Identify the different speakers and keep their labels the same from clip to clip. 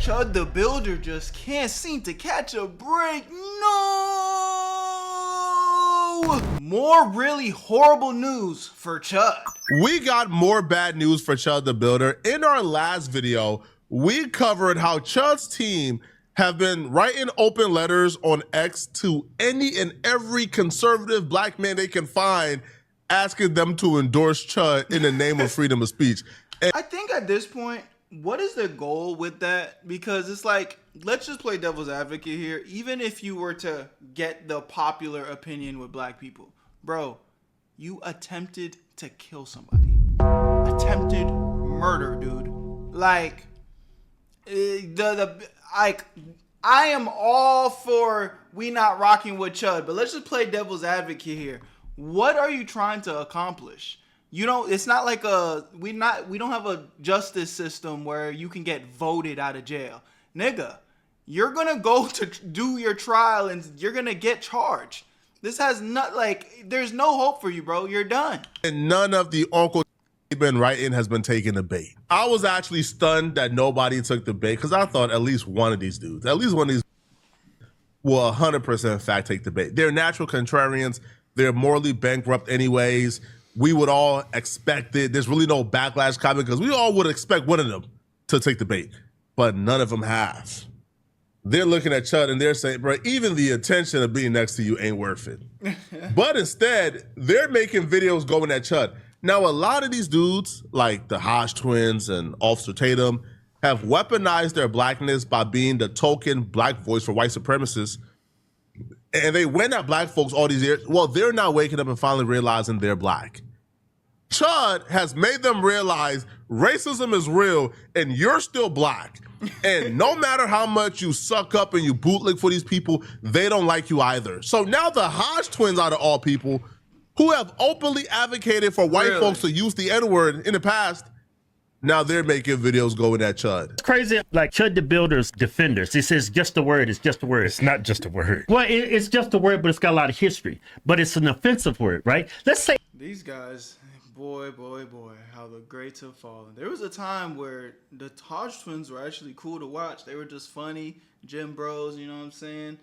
Speaker 1: Chud the Builder just can't seem to catch a break. No! More really horrible news for Chud.
Speaker 2: We got more bad news for Chud the Builder. In our last video, we covered how Chud's team have been writing open letters on X to any and every conservative black man they can find, asking them to endorse Chud in the name of freedom of speech. And
Speaker 1: I think at this point, what is the goal with that? Because it's like, let's just play devil's advocate here. Even if you were to get the popular opinion with black people, bro, you attempted to kill somebody. Attempted murder, dude. Like, I am all for we not rocking with Chud, but let's just play devil's advocate here. What are you trying to accomplish? You don't. It's not like we don't have a justice system where you can get voted out of jail, nigga. You're gonna go to do your trial and you're gonna get charged. This has not there's no hope for you, bro. You're done.
Speaker 2: And none of the uncle been writing has been taking the bait. I was actually stunned that nobody took the bait because I thought at least one of these dudes, at least one of these will 100% in fact take the bait. They're natural contrarians. They're morally bankrupt anyways. We would all expect it. There's really no backlash coming because we all would expect one of them to take the bait, but none of them have. They're looking at Chud and they're saying, bro, even the attention of being next to you ain't worth it. But instead, they're making videos going at Chud. Now, a lot of these dudes, like the Hodge twins and Officer Tatum, have weaponized their blackness by being the token black voice for white supremacists. And they went at black folks all these years. Well, they're now waking up and finally realizing they're black. Chud has made them realize racism is real and you're still black. And no matter how much you suck up and you bootlick for these people, they don't like you either. So now the Hodge twins, out of all people, who have openly advocated for white folks to use the N-word in the past, now they're making videos going at Chud.
Speaker 3: It's crazy, like Chud the Builder's defenders. He says just a word, it's just a word.
Speaker 4: It's not just a word.
Speaker 3: Well, it's just a word, but it's got a lot of history. But it's an offensive word, right? Let's say
Speaker 1: these guys, boy, how the greats have fallen. There was a time where the Hodge twins were actually cool to watch. They were just funny, gym bros, you know what I'm saying?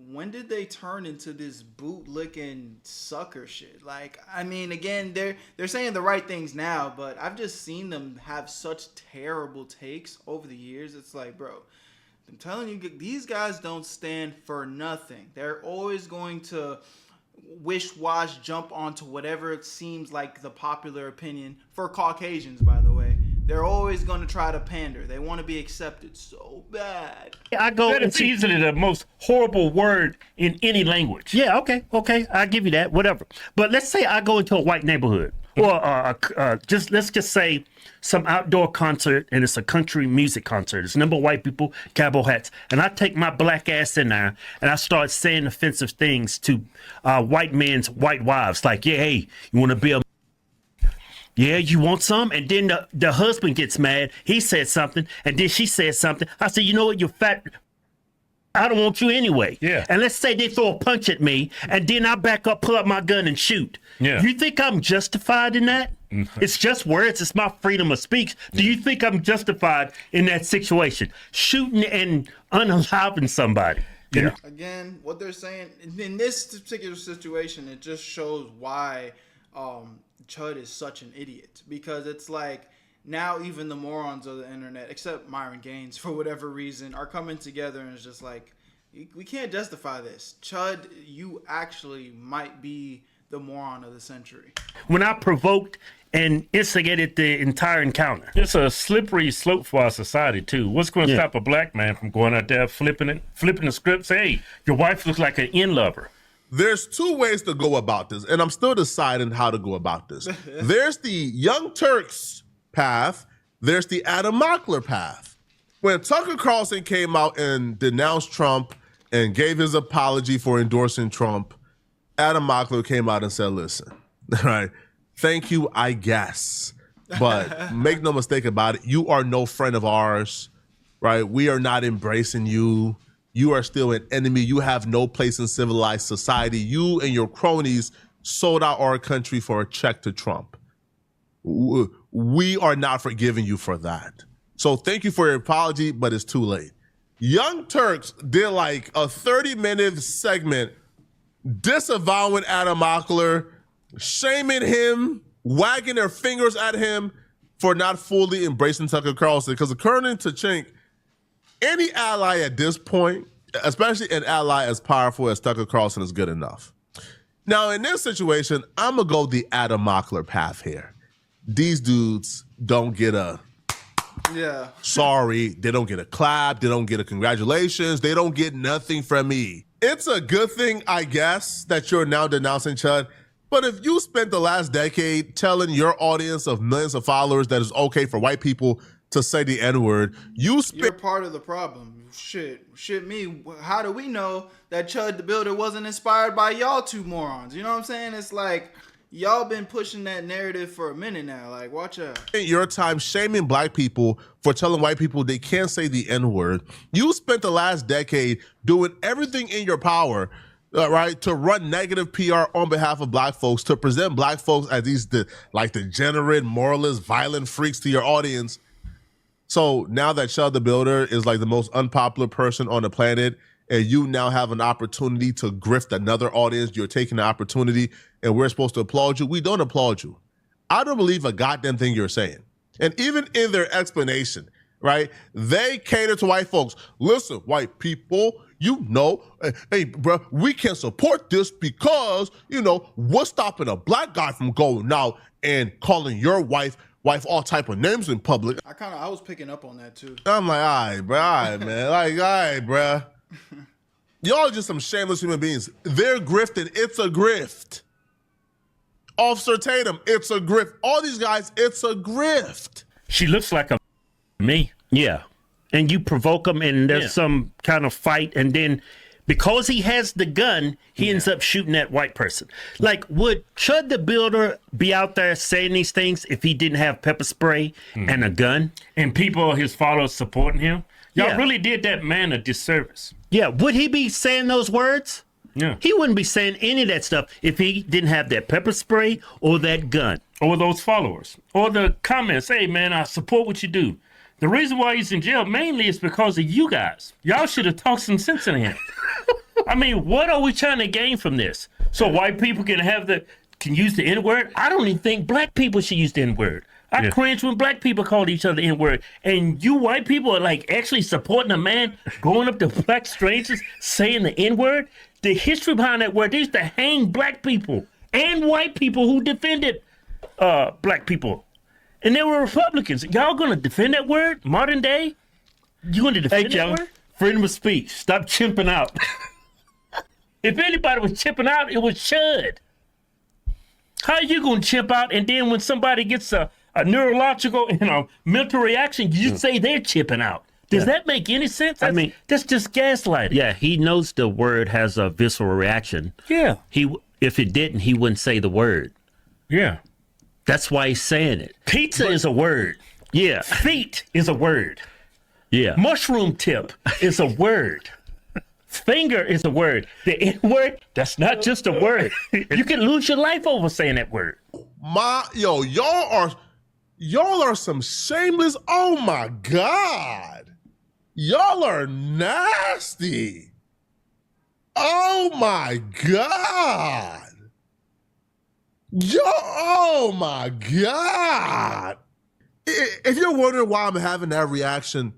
Speaker 1: When did they turn into this bootlicking sucker shit? Like, I mean, again, they're saying the right things now, but I've just seen them have such terrible takes over the years. It's like, bro, I'm telling you, these guys don't stand for nothing. They're always going to wish-wash, jump onto whatever it seems like the popular opinion for Caucasians, by the way. They're always going to try to pander. They want to be accepted so bad.
Speaker 4: It's easily the most horrible word in any language.
Speaker 3: Yeah, okay, I'll give you that, whatever. But let's say I go into a white neighborhood, or let's just say some outdoor concert, and it's a country music concert. It's a number of white people, cowboy hats, and I take my black ass in there and I start saying offensive things to white men's white wives, like, yeah, hey, you want to be a yeah, you want some? And then the husband gets mad. He said something, and then she said something. I said, you know what, you're fat. I don't want you anyway.
Speaker 4: Yeah.
Speaker 3: And let's say they throw a punch at me, and then I back up, pull up my gun, and shoot.
Speaker 4: Yeah.
Speaker 3: You think I'm justified in that? Mm-hmm. It's just words. It's my freedom of speech. Do you think I'm justified in that situation? Shooting and unaliving somebody.
Speaker 4: Yeah.
Speaker 1: Again, what they're saying, in this particular situation, it just shows why Chud is such an idiot, because it's like now even the morons of the internet, except Myron Gaines for whatever reason, are coming together and it's just like, we can't justify this. Chud, you actually might be the moron of the century.
Speaker 3: When I provoked and instigated the entire encounter.
Speaker 4: It's a slippery slope for our society too. What's going to stop a black man from going out there flipping the script, say, hey, your wife looks like an in lover?
Speaker 2: There's two ways to go about this, and I'm still deciding how to go about this. There's the Young Turks path. There's the Adam Mockler path. When Tucker Carlson came out and denounced Trump and gave his apology for endorsing Trump, Adam Mockler came out and said, listen, right, thank you, I guess, but make no mistake about it, you are no friend of ours, right? We are not embracing you. You are still an enemy. You have no place in civilized society. You and your cronies sold out our country for a check to Trump. We are not forgiving you for that. So thank you for your apology, but it's too late. Young Turks did like a 30-minute segment disavowing Adam Ockler, shaming him, wagging their fingers at him for not fully embracing Tucker Carlson. Because according to Chink, any ally at this point, especially an ally as powerful as Tucker Carlson, is good enough. Now, in this situation, I'm going to go the Adam Ockler path here. These dudes don't get a sorry. They don't get a clap. They don't get a congratulations. They don't get nothing from me. It's a good thing, I guess, that you're now denouncing Chud. But if you spent the last decade telling your audience of millions of followers that it's okay for white people to say the N-word, you're
Speaker 1: part of the problem. Shit me. How do we know that Chud the Builder wasn't inspired by y'all two morons? You know what I'm saying? It's like y'all been pushing that narrative for a minute now. Like, watch out.
Speaker 2: Your time shaming black people for telling white people they can't say the N-word. You spent the last decade doing everything in your power, right, to run negative PR on behalf of black folks, to present black folks as these degenerate, moralist, violent freaks to your audience. So now that Chud the Builder is like the most unpopular person on the planet, and you now have an opportunity to grift another audience, you're taking the opportunity, and we're supposed to applaud you. We don't applaud you. I don't believe a goddamn thing you're saying. And even in their explanation, right, they cater to white folks. Listen, white people, you know, hey, bro, we can support this because, you know, what's stopping a black guy from going out and calling your wife all type of names in public?
Speaker 1: I was picking up on that too.
Speaker 2: I'm like, all right, bro, all right, man. Like, all right, bro. Y'all are just some shameless human beings. They're grifting. It's a grift. Officer Tatum, it's a grift. All these guys, it's a grift.
Speaker 4: She looks like a me.
Speaker 3: Yeah. And you provoke him and there's some kind of fight. And then because he has the gun, he ends up shooting that white person. Like, would Chud the Builder be out there saying these things if he didn't have pepper spray and a gun?
Speaker 4: And people, his followers supporting him? Y'all really did that man a disservice.
Speaker 3: Yeah. Would he be saying those words?
Speaker 4: Yeah.
Speaker 3: He wouldn't be saying any of that stuff if he didn't have that pepper spray or that gun.
Speaker 4: Or those followers. Or the comments, hey, man, I support what you do. The reason why he's in jail mainly is because of you guys. Y'all should have talked some sense in him. I mean, what are we trying to gain from this? So white people can use the N-word? I don't even think black people should use the N-word. I cringe when black people call each other N-word. And you white people are like actually supporting a man going up to black strangers saying the N-word? The history behind that word, they used to hang black people and white people who defended black people. And they were Republicans. Y'all gonna defend that word? Modern day? You gonna defend that word?
Speaker 3: Freedom of speech. Stop chimping out.
Speaker 4: If anybody was chipping out, it was Chud. How are you gonna chimp out and then when somebody gets a neurological and a mental reaction, you say they're chipping out? Does that make any sense? That's just gaslighting.
Speaker 3: Yeah, he knows the word has a visceral reaction.
Speaker 4: Yeah.
Speaker 3: If it didn't, he wouldn't say the word.
Speaker 4: Yeah.
Speaker 3: That's why he's saying it.
Speaker 4: Pizza is a word.
Speaker 3: Yeah.
Speaker 4: Feet is a word.
Speaker 3: Yeah.
Speaker 4: Mushroom tip is a word. Finger is a word. The N-word, that's not just a word. You can lose your life over saying that word.
Speaker 2: Y'all are some shameless. Oh my God. Y'all are nasty. Oh my God. Oh my God. If you're wondering why I'm having that reaction,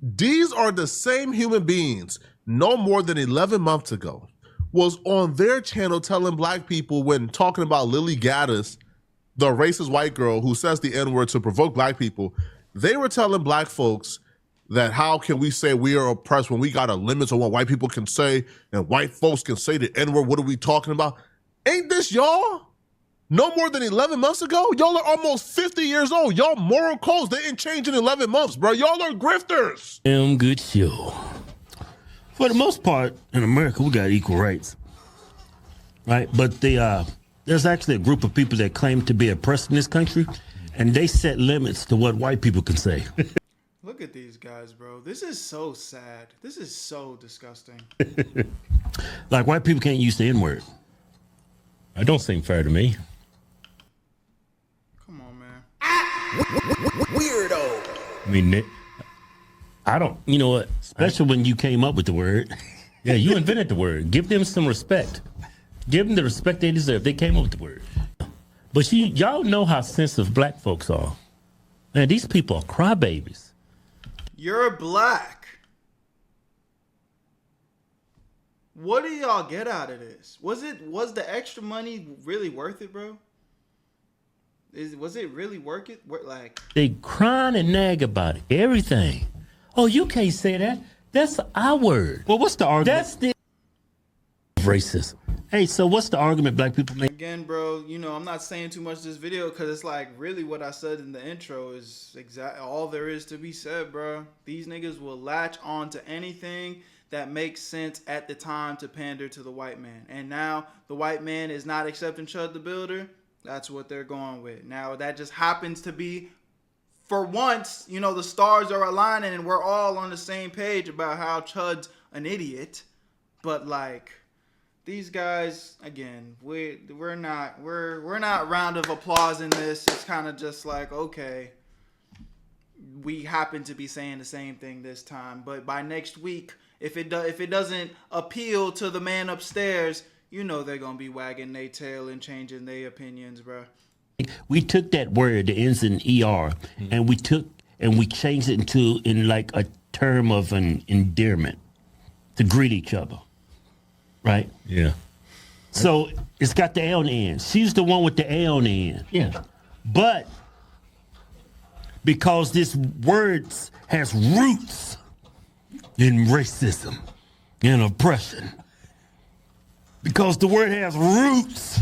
Speaker 2: these are the same human beings no more than 11 months ago was on their channel telling black people when talking about Lily Gaddis, the racist white girl who says the N-word to provoke black people, they were telling black folks that how can we say we are oppressed when we got a limit on what white people can say and white folks can say the N-word? What are we talking about? Ain't this y'all? No more than 11 months ago? Y'all are almost 50 years old. Y'all moral codes, they ain't changed in 11 months, bro. Y'all are grifters.
Speaker 3: Good show. For the most part, in America, we got equal rights. Right? But there's actually a group of people that claim to be oppressed in this country, and they set limits to what white people can say.
Speaker 1: Look at these guys, bro. This is so sad. This is so disgusting.
Speaker 3: Like, white people can't use the N-word.
Speaker 4: That don't seem fair to me.
Speaker 1: Come on, man.
Speaker 5: Weirdo.
Speaker 4: I mean, I don't, you know what? Especially when you came up with the word. Yeah, you invented the word. Give them some respect. Give them the respect they deserve. They came up with the word. But y'all know how sensitive black folks are. Man, these people are crybabies.
Speaker 1: You're black. What do y'all get out of this? Was the extra money really worth it, bro? Was it really worth it? Like,
Speaker 4: they crying and nag about it. Everything. Oh, you can't say that. That's our word.
Speaker 3: Well, what's the argument?
Speaker 4: That's the racism. Hey, so what's the argument black people make?
Speaker 1: Again, bro, you know, I'm not saying too much this video because it's like really what I said in the intro is exactly all there is to be said, bro. These niggas will latch on to anything that makes sense at the time to pander to the white man. And now the white man is not accepting Chud the Builder. That's what they're going with. Now that just happens to be, for once, you know, the stars are aligning and we're all on the same page about how Chud's an idiot. But like, these guys, again, we're not round of applause in this. It's kind of just like, okay, we happen to be saying the same thing this time, but by next week, if it doesn't appeal to the man upstairs, you know they're gonna be wagging their tail and changing their opinions, bro.
Speaker 4: We took that word that ends in ER, and we changed it in like a term of an endearment to greet each other, right?
Speaker 3: Yeah.
Speaker 4: So it's got the L on the end. She's the one with the L on the end.
Speaker 3: Yeah.
Speaker 4: But because this word has roots in racism and oppression, because the word has roots.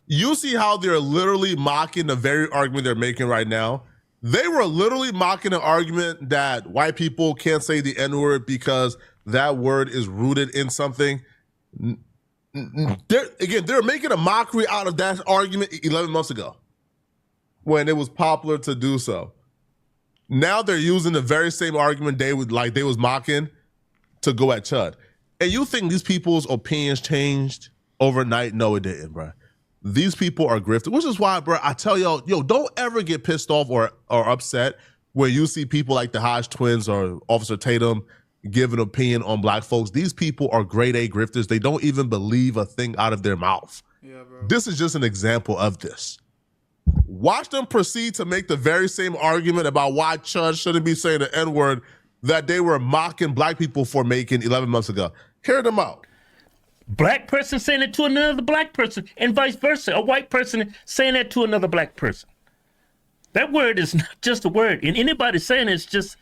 Speaker 2: You see how they're literally mocking the very argument they're making right now? They were literally mocking an argument that white people can't say the N-word because that word is rooted in something. They're making a mockery out of that argument 11 months ago when it was popular to do so. Now they're using the very same argument they was mocking to go at Chud. And you think these people's opinions changed overnight? No, it didn't, bro. These people are grifted, which is why, bro, I tell y'all, don't ever get pissed off or upset when you see people like the Hodge twins or Officer Tatum give an opinion on black folks. These people are grade A grifters. They don't even believe a thing out of their mouth.
Speaker 1: Yeah, bro.
Speaker 2: This is just an example of this. Watch them proceed to make the very same argument about why Chud shouldn't be saying the N-word that they were mocking black people for making 11 months ago. Hear them out.
Speaker 4: Black person saying it to another black person and vice versa. A white person saying that to another black person. That word is not just a word. And anybody saying it's just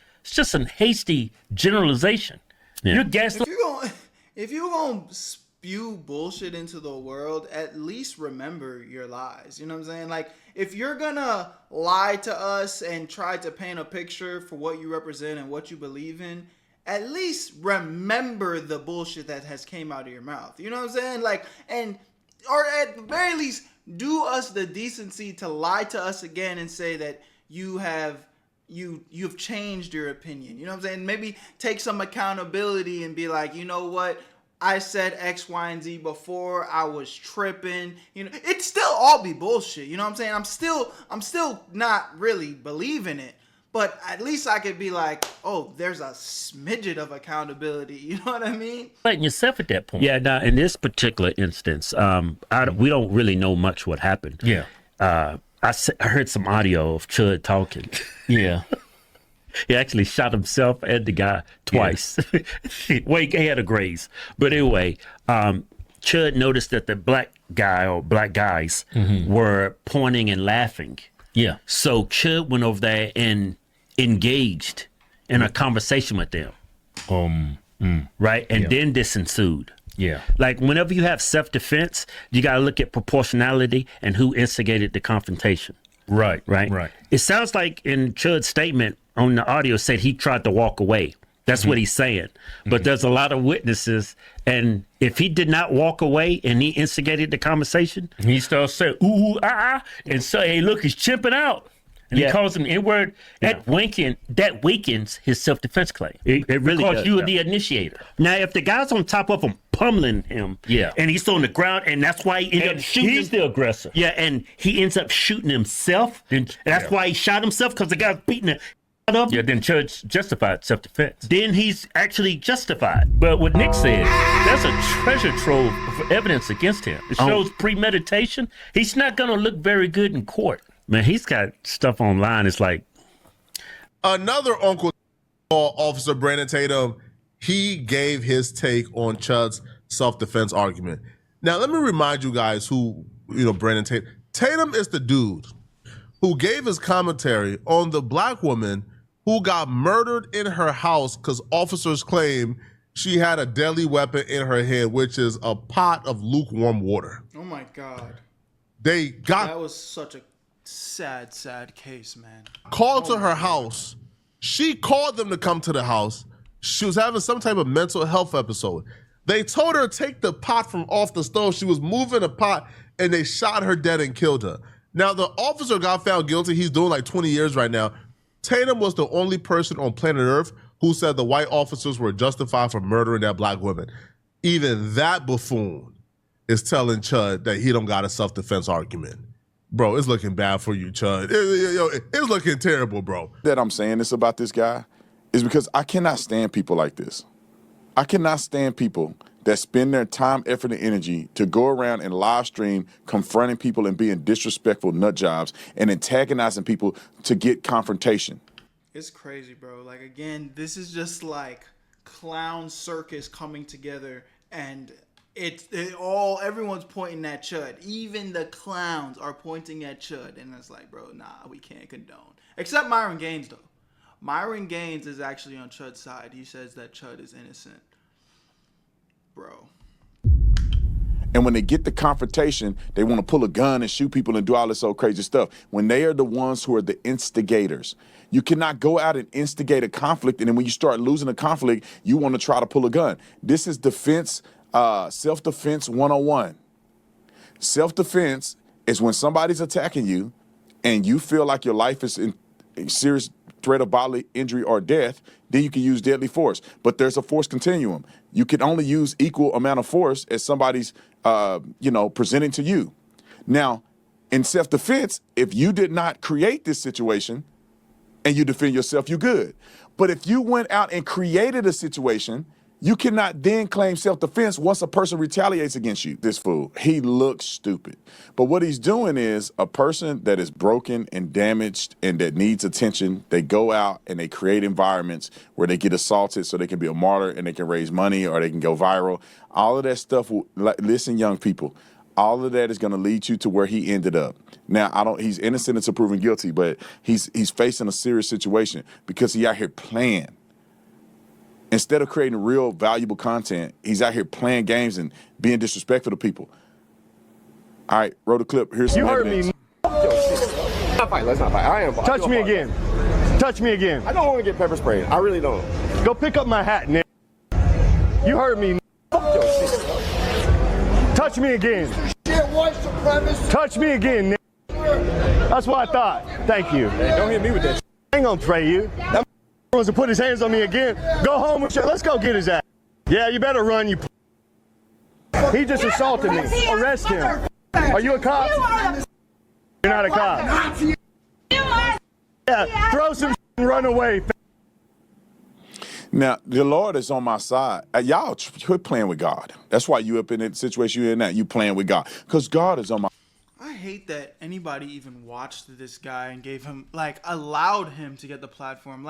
Speaker 4: a hasty generalization. Yeah. You're gaslighting.
Speaker 1: If you're gonna spew bullshit into the world, at least remember your lies. You know what I'm saying? Like, if you're gonna lie to us and try to paint a picture for what you represent and what you believe in, at least remember the bullshit that has came out of your mouth. You know what I'm saying? Like, or at the very least, do us the decency to lie to us again and say that you've changed your opinion. You know what I'm saying? Maybe take some accountability and be like, you know what? I said X, Y, and Z before. I was tripping. You know, it still all be bullshit. You know what I'm saying? I'm still not really believing it. But at least I could be like, oh, there's a smidget of accountability. You know what I mean?
Speaker 4: Fighting yourself at that point. Yeah, now in this particular instance, we don't really know much what happened.
Speaker 3: Yeah.
Speaker 4: I heard some audio of Chud talking.
Speaker 3: Yeah.
Speaker 4: He actually shot himself and the guy twice. Yeah. Well, he had a graze. But anyway, Chud noticed that the black guy or black guys were pointing and laughing.
Speaker 3: Yeah.
Speaker 4: So Chud went over there and engaged in a conversation with them. Right? And then this ensued.
Speaker 3: Yeah.
Speaker 4: Like, whenever you have self-defense, you got to look at proportionality and who instigated the confrontation.
Speaker 3: Right.
Speaker 4: Right. It sounds like in Chud's statement on the audio said he tried to walk away. That's what he's saying. But there's a lot of witnesses, and if he did not walk away and he instigated the conversation,
Speaker 3: he starts saying, ooh, and so, hey, look, he's chimping out. And he calls him N-word. That weakens his self-defense claim.
Speaker 4: It really
Speaker 3: because
Speaker 4: does.
Speaker 3: You were the initiator.
Speaker 4: Now, if the guy's on top of him, pummeling him, and he's on the ground, and that's why he ended up shooting.
Speaker 3: He's the aggressor.
Speaker 4: Yeah, and he ends up shooting himself. And that's why he shot himself, because the guy's beating him.
Speaker 3: of
Speaker 4: Yeah,
Speaker 3: him,
Speaker 4: then Chud justified self-defense.
Speaker 3: then he's actually justified.
Speaker 4: But what Nick said, there's a treasure trove of evidence against him. It shows premeditation. He's not going to look very good in court.
Speaker 3: Man, he's got stuff online. It's like,
Speaker 2: Another uncle, Officer Brandon Tatum, he gave his take on Chud's self-defense argument. Now, let me remind you guys who, Brandon Tatum. Tatum is the dude who gave his commentary on the black woman who got murdered in her house because officers claim she had a deadly weapon in her hand, which is a pot of lukewarm water.
Speaker 1: Oh my God.
Speaker 2: That
Speaker 1: was such a sad case, man.
Speaker 2: Called to her house. She called them to come to the house. She was having some type of mental health episode. They told her to take the pot from off the stove. She was moving the pot, and they shot her dead and killed her. Now, the officer got found guilty. He's doing like 20 years right now. Tatum was the only person on planet Earth who said the white officers were justified for murdering that black woman. Even that buffoon is telling Chud that he don't got a self-defense argument. Bro, it's looking bad for you, Chud. It's looking terrible, bro.
Speaker 5: That I'm saying this about this guy is because I cannot stand people like this. I cannot stand people that spend their time, effort, and energy to go around and live stream confronting people and being disrespectful nut jobs and antagonizing people to get confrontation.
Speaker 1: It's crazy, bro. Like, again, this is just like clown circus coming together, and everyone's pointing at Chud. Even the clowns are pointing at Chud, and it's like, bro, nah, we can't condone. Except Myron Gaines, though. Myron Gaines is actually on Chud's side. He says that Chud is innocent. Bro.
Speaker 5: And when they get the confrontation, they want to pull a gun and shoot people and do all this old crazy stuff. When they are the ones who are the instigators. You cannot go out and instigate a conflict, and then when you start losing a conflict, you want to try to pull a gun. This is defense, self-defense 101. Self-defense is when somebody's attacking you and you feel like your life is in serious threat of bodily injury or death, then you can use deadly force. But there's a force continuum. You can only use equal amount of force as somebody's, presenting to you. Now, in self-defense, if you did not create this situation and you defend yourself, you're good. But if you went out and created a situation, you cannot then claim self-defense once a person retaliates against you. This fool, he looks stupid. But what he's doing is a person that is broken and damaged and that needs attention, they go out and they create environments where they get assaulted so they can be a martyr and they can raise money or they can go viral. All of that stuff, listen, young people, all of that is going to lead you to where he ended up. Now, he's innocent until proven guilty, but he's facing a serious situation because he out here playing. Instead of creating real valuable content, he's out here playing games and being disrespectful to people. All right, roll the clip. Here's some evidence.
Speaker 6: Let's not fight. Let's not fight. I am.
Speaker 7: Touch me again. Touch me again.
Speaker 6: I don't want to get pepper sprayed. I really don't.
Speaker 7: Go pick up my hat, Nick. You heard me. Touch me again. Touch me again, Nick. That's what I thought. Thank you.
Speaker 6: Hey, don't hit me with that.
Speaker 7: I ain't gonna pray you. That wants to put his hands on me again. Go home with you. Let's go get his ass. Yeah, you better run, you. He just assaulted me. Arrest him. Are you a cop? You're not a cop. Yeah, throw some and run away.
Speaker 5: Now, the Lord is on my side. Y'all quit playing with God. That's why you up in the situation you're in now. You playing with God. Because God is on my
Speaker 1: I hate that anybody even watched this guy and gave him, allowed him to get the platform.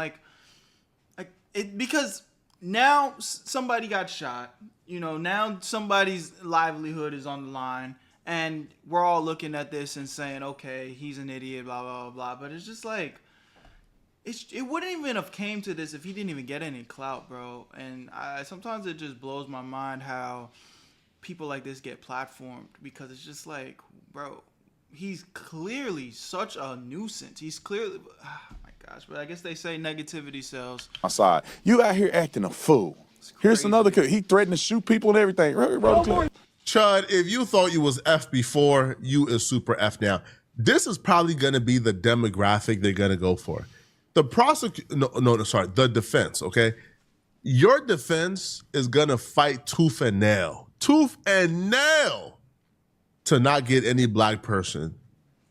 Speaker 1: Because now somebody got shot. Now somebody's livelihood is on the line. And we're all looking at this and saying, okay, he's an idiot, blah, blah, blah, blah. But it's just it wouldn't even have came to this if he didn't even get any clout, bro. And sometimes it just blows my mind how people like this get platformed, because it's just bro, he's clearly such a nuisance. He's clearly, oh my gosh, but I guess they say negativity sells.
Speaker 5: my side. You out here acting a fool. Here's another kid. He threatened to shoot people and everything.
Speaker 2: Chud, if you thought you was F before, you is super F now. This is probably going to be the demographic they're going to go for. The defense, okay? Your defense is going to fight tooth and nail to not get any black person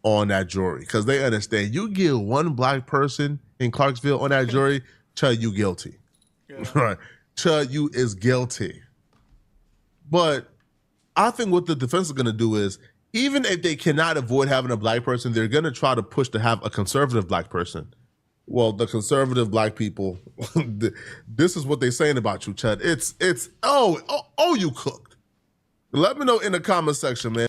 Speaker 2: on that jury, because they understand you get one black person in Clarksville on that jury, Chud, you guilty.
Speaker 1: Yeah.
Speaker 2: Right. Chud, you is guilty. But I think what the defense is going to do is, even if they cannot avoid having a black person, they're going to try to push to have a conservative black person. Well, the conservative black people, this is what they're saying about you, Chud. It's you cooked. Let me know in the comment section, man.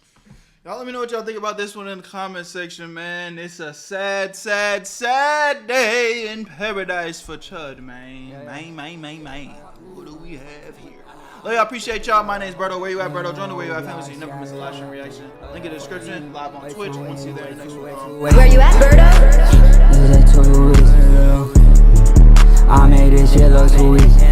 Speaker 1: Y'all let me know what y'all think about this one in the comment section, man. It's a sad, sad, sad day in paradise for Chud, man. Man. What do we have here? Look, I appreciate y'all. My name's Berto. Where you at, Berto? Join the Where You At family so you never miss a live stream reaction. Link in the description. Live on Twitch. We'll see you there in the next one.
Speaker 8: Where you at, Berto? I made this shit look too easy.